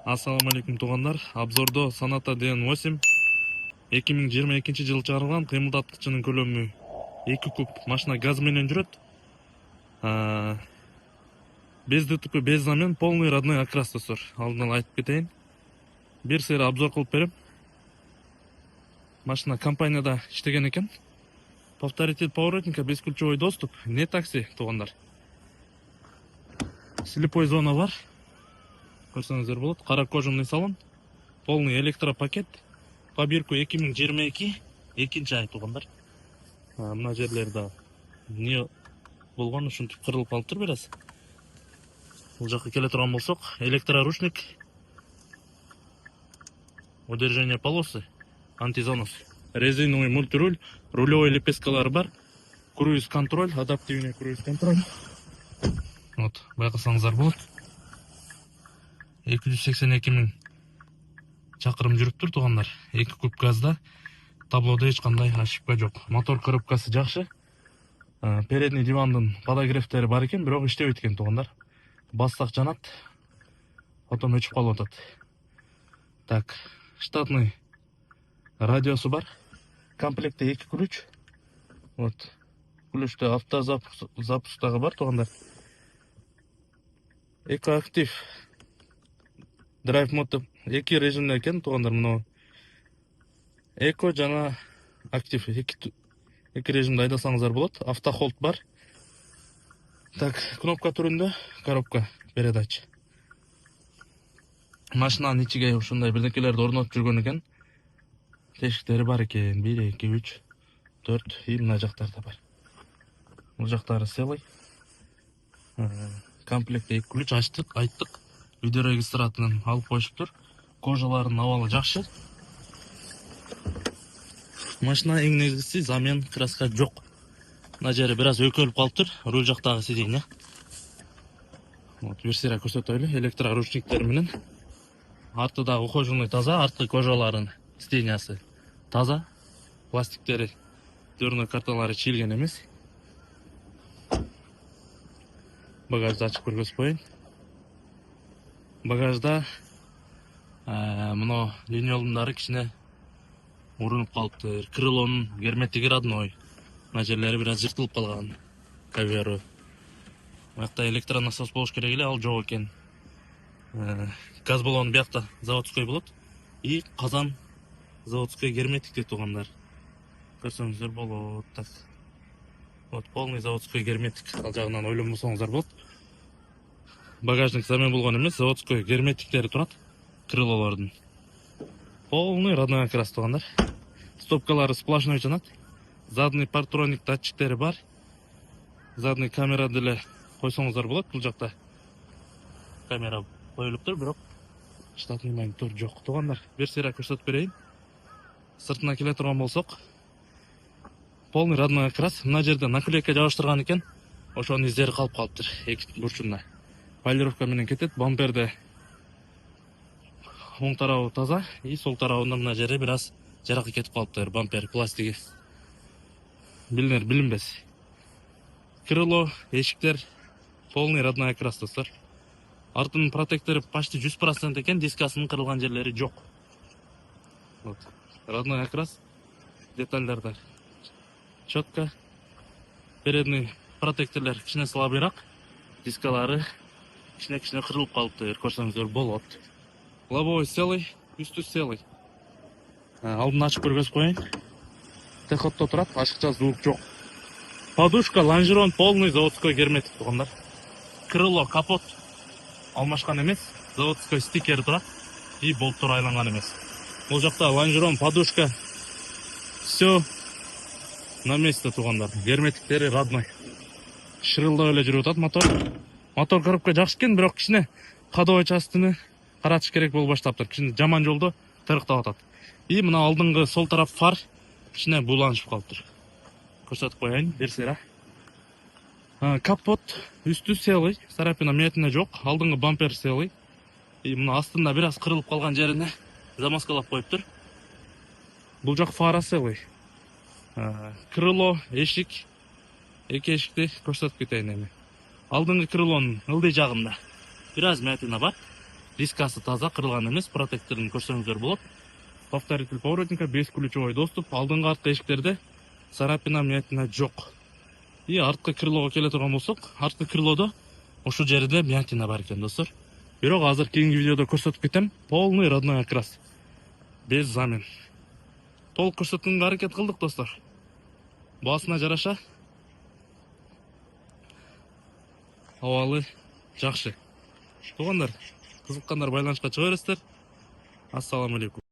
Ассаламу алейкум туғандар. Обзордо Sonata DN8 2022 жылы чыгарылган кыймылдаткычынын көлөмү 2 куб машина газ менен жүрөт. Без ДТП, без замен, полный родной окрас достор. Алдын ала айтып кетейин. Бир сыйра обзор кылып берем. Машина компанияда иштеген экен. Повторитель поворотника, бесключевой доступ, не такси туғандар. Слепой зона бар. Көрсөңүздөр болот. Кара кожаный салон. Полный электропакет. Пробирку 2022 экинчи ай туғандар. Мына жерлерде не болгон ушинтип кырылып калыптыр бир аз. Бул жакка келе турган болсок, электроручник, удержание полосы, антизанос, резиновый мультируль, рулевой лепесткалары бар, круиз контроль, адаптивный круиз контроль. Вот, байкасаңыздар болот. 282 000 чакырым жүрүптүр тугандар. 2 куб газда, таблода эч кандай ошибка жок. Мотор коробкасы жакшы. Передний дивандын подогревтери бар экен, бирок иштебейт экен тугандар. Бастак жанат, потом өчүп калып атат. Так, штатный радиосу бар. Комплектте 2 ключ. Вот. Ключтө автозапусктагы бар тугандар. Экоактив драйв мод 2 режимде экен тугандар. Мына эко жана актив 2 режимде айдасаңыздар болот. Автохолд бар. Так, кнопка түрүндө коробка передач. Машинанын ичиге ушундай бирдекелерди орнотуп жүргөн экен. Тешиктери бар экен. 1, 2, 3, 4 и мына жактарда бар. Бул жактары целый. Комплектте 2 ключ ачтык, айттык. Видеорегистраторун алып коюшуптур. Кожаларынын абалы жакшы. Машина эң негизгиси замен краска жок. Мына жери бир аз өкөлүп калыптыр, руль жактагы сиденье. Вот, бир сыйра көрсөтөлү, электроручниктер менен. Артыдагы ухоженный таза, арткы кожаларынын сиденьясы таза. Пластиктери, дверной карталары чийилген эмес. Багажды ачып көргөзүп коеюн. Багажда мына линеолундары кичине урунуп калыптыр. Крылонун герметиги родной. Мына жерлери бир аз жыртылып калган. Коверу. Буякта электронасос болуш керек эле, ал жок экен. Газ баллону буякта заводской болот. И казан заводской герметикте тугандар. Көрсөңүздөр болот. Так. Вот полный заводской герметик. Ал жагынан ойлонбосоңуздар болот. Багажник замен болгон эмес, заводской герметиктери турат. Крылолордун. Полный родной окрас тугандар. Стопкалары сплошной жанат. Задний партроник датчиктери бар. Задний камера деле койсоңуздар болот. Бул жакта камера коюлуптур, бирок штатный монитор жок тугандар. Бир сыйра көрсөтүп берейин. Сыртына келе турган болсок, полный родной окрас. Мына жерде наклейка жабыштырган экен. Ошонун издери калып калыптыр эки бурчунда. Полировка менен кетет. Бамперде оң тарабы таза, и сол тарабында мына жери бир аз жаракы кетип калыптыр. Бампер пластиги билинер билинбес. Крыло, эшиктер полный родной окрас достор. Артынын протектори почти 100% экен, дискасынын кырылган жерлери жок. Вот. Родной окрас. Детальдерде четко. Передний протекторлор кичине слабыйраак. Дискалары кичине кырылып калыптыр. Көрсөңүздөр болот. Лобовой целый, үстү целый. Алдын ачып көргөзүп коеюн. Техотто турат, ашыкча звук жок. Подушка, лонжерон полный заводской герметик тугандар. Крыло, капот алмашкан эмес, заводской стикер турат и болттор айланган эмес. Бул жакта лонжерон, подушка все на месте тугандар. Герметиктери родной. Шырылдап эле жүрүп атат мотор. Мотор коробка жакшы экен, бирок кичине кадоо частыны каратыш керек болуп баштаптыр. Кичине жаман жолдо тырыктап атат. И мына алдыңгы сол тарап фар кичине буланышып калыптыр. Көрсөтүп коеюн, бир сыйра. Капот үстү целый, царапина метине жок, алдыңгы бампер целый. И мына астында бир аз кырылып калган жерине замаскалап коюптур. Бул жак фара целый. Крыло, эшик, эки эшикти көрсөтүп кетейин эми. Алдыңгы крылонун ылдый жагында бир аз метина бар. дискасы таза, кырылган эмес, протекторун көрсөңүздөр болот. Повторитель поворотника, 5 ключевой доступ, алдыңғы артқы эшиктерде царапина мятина жок. И артқы крылого келе турган болсок, артқы крылодо ушул жерде мятина бар экен, достор. Бирок азыр кийинки видеодо көрсөтүп кетем. Полный родной окрас. Без замен. Толук көрсөткөнгө аракет кылдык, достор. Баасына жараша абалы жакшы. Туугандар, кызыккандар байланышка чыга бересиздер. Ассаламу алейкум.